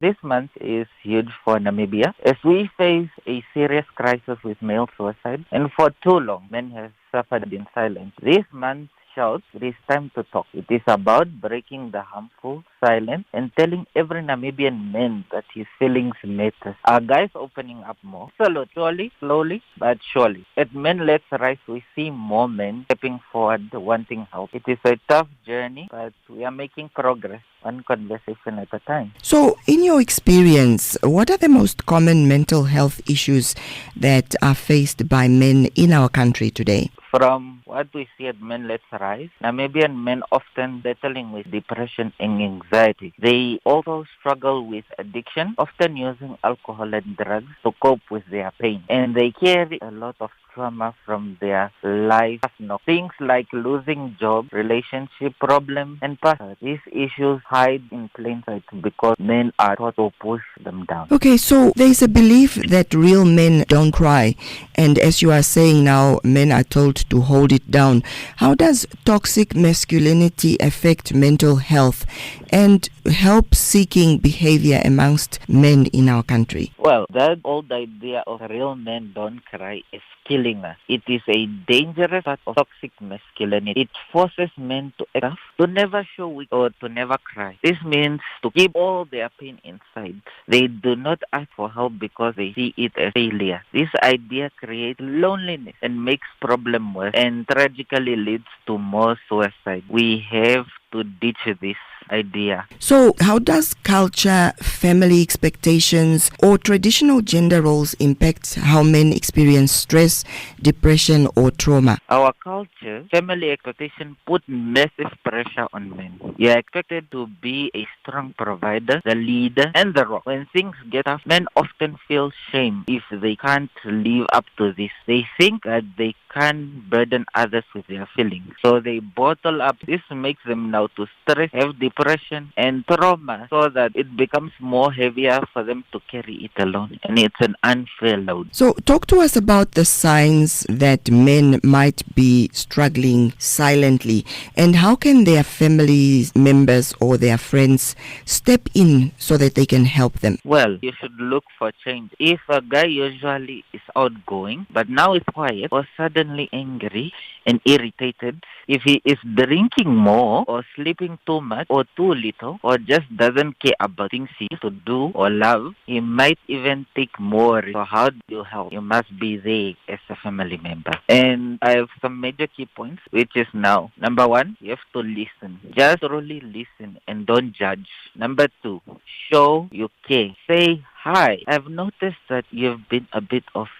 This month is huge for Namibia as we face a serious crisis with male suicide, and for too long men have suffered in silence. This month shouts, it is time to talk. It is about breaking the harmful silence and telling every Namibian man that his feelings matter. Our guys opening up more. Slowly, but surely. At Men Let's Rise, we see more men stepping forward, wanting help. It is a tough journey, but we are making progress, one conversation at a time. So, in your experience, what are the most common mental health issues that are faced by men in our country today? From what we see at Men Let's Rise, Namibian men often battling with depression and anxiety. They also struggle with addiction, often using alcohol and drugs to cope with their pain. And they carry a lot of trauma from their life. Things like losing job, relationship problems, and past. These issues hide in plain sight because men are taught to push them down. Okay, so there is a belief that real men don't cry. And as you are saying now, men are told to hold it down. How does toxic masculinity affect mental health and help-seeking behavior amongst men in our country? Well, that old idea of real men don't cry is killing us. It is a dangerous part of toxic masculinity. It forces men to act tough, to never show weak or to never cry. This means to keep all their pain inside. They do not ask for help because they see it as failure. This idea creates loneliness and makes problems worse and tragically leads to more suicide. We have to ditch this idea. So, how does culture, family expectations, or traditional gender roles impact how men experience stress, depression, or trauma? Our culture, family expectation put massive pressure on men. You are expected to be a strong provider, the leader, and the rock. When things get tough, men often feel shame if they can't live up to this. They think that they can't burden others with their feelings. So they bottle up. This makes them now to stress, have depression and trauma, so that it becomes more heavier for them to carry it alone. And it's an unfair load. So talk to us about the signs that men might be struggling silently, and how can their family members or their friends step in so that they can help them? Well, you should look for change. If a guy usually is outgoing, but now is quiet or suddenly angry and irritated, if he is drinking more or sleeping too much or too little or just doesn't care about things he used to do or love, he might even take more. So how do you help? You must be there as a family member. And I have some major key points, which is now, number one, you have to listen. Just really listen and don't judge. Number two, show you care. Say, hi, I've noticed that you've been a bit off.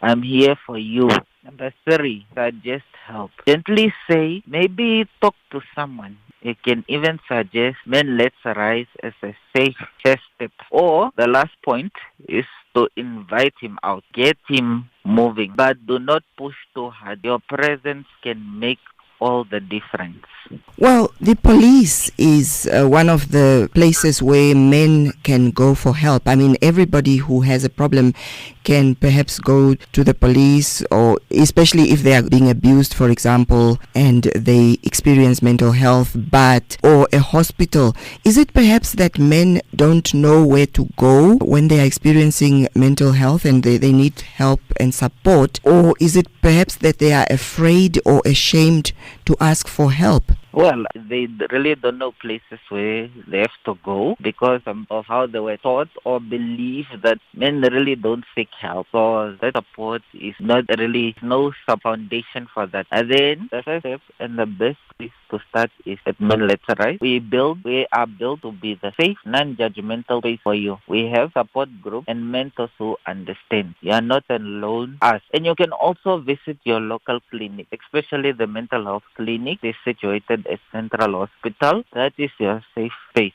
I'm here for you. Number three, suggest help. Gently say, maybe talk to someone. You can even suggest Men Let's Rise as a safe first step. Or the last point is to invite him out. Get him moving. But do not push too hard. Your presence can make all the difference. Well, the police is one of the places where men can go for help. I mean, everybody who has a problem can perhaps go to the police, or especially if they are being abused, for example, and they experience mental health, or a hospital. Is it perhaps that men don't know where to go when they are experiencing mental health and they need help and support? Or is it perhaps that they are afraid or ashamed to ask for help? Well, they really don't know places where they have to go because of how they were taught or believe that men really don't seek help. So that support is not really, no foundation for that. And then the first step and the best place to start is at Men Let's Rise. We are built to be the safe, non-judgmental place for you. We have support group and mentors who understand. You are not alone. And you can also visit your local clinic, especially the mental health clinic. It's situated at Central Hospital. That is your safe space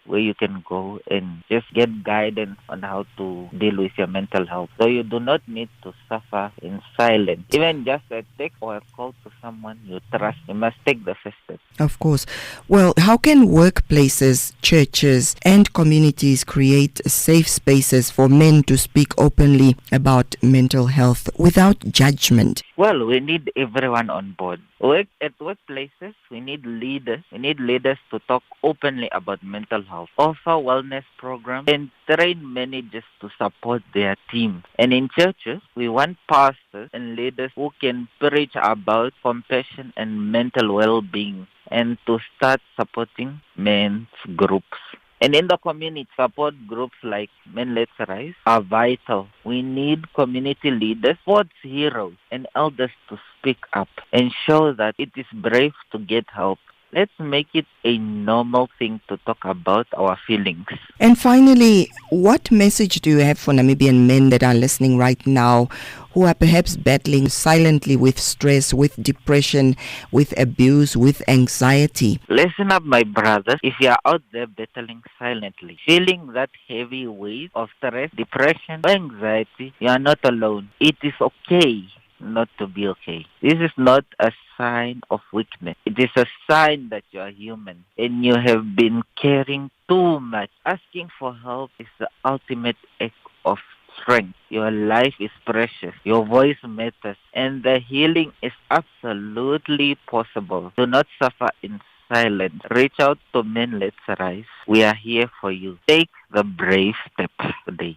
where you can go and just get guidance on how to deal with your mental health. So you do not need to suffer in silence. Even just a text or a call to someone you trust, you must take the first step. Of course. Well, how can workplaces, churches, and communities create safe spaces for men to speak openly about mental health without judgment? Well, we need everyone on board. At workplaces, we need leaders. We need leaders to talk openly about mental health, offer wellness programs, and train managers to support their team. And in churches, we want pastors and leaders who can preach about compassion and mental well-being, and to start supporting men's groups. And in the community, support groups like Men Let's Rise are vital. We need community leaders, sports heroes, and elders to speak up and show that it is brave to get help. Let's make it a normal thing to talk about our feelings. And finally, what message do you have for Namibian men that are listening right now who are perhaps battling silently with stress, with depression, with abuse, with anxiety? Listen up, my brothers. If you are out there battling silently, feeling that heavy weight of stress, depression, or anxiety, you are not alone. It is okay not to be okay. This is not a sign of weakness. It is a sign that you are human and you have been caring too much. Asking for help is the ultimate act of strength. Your life is precious. Your voice matters. And the healing is absolutely possible. Do not suffer in silence. Reach out to Men Let's Rise. We are here for you. Take the brave step today.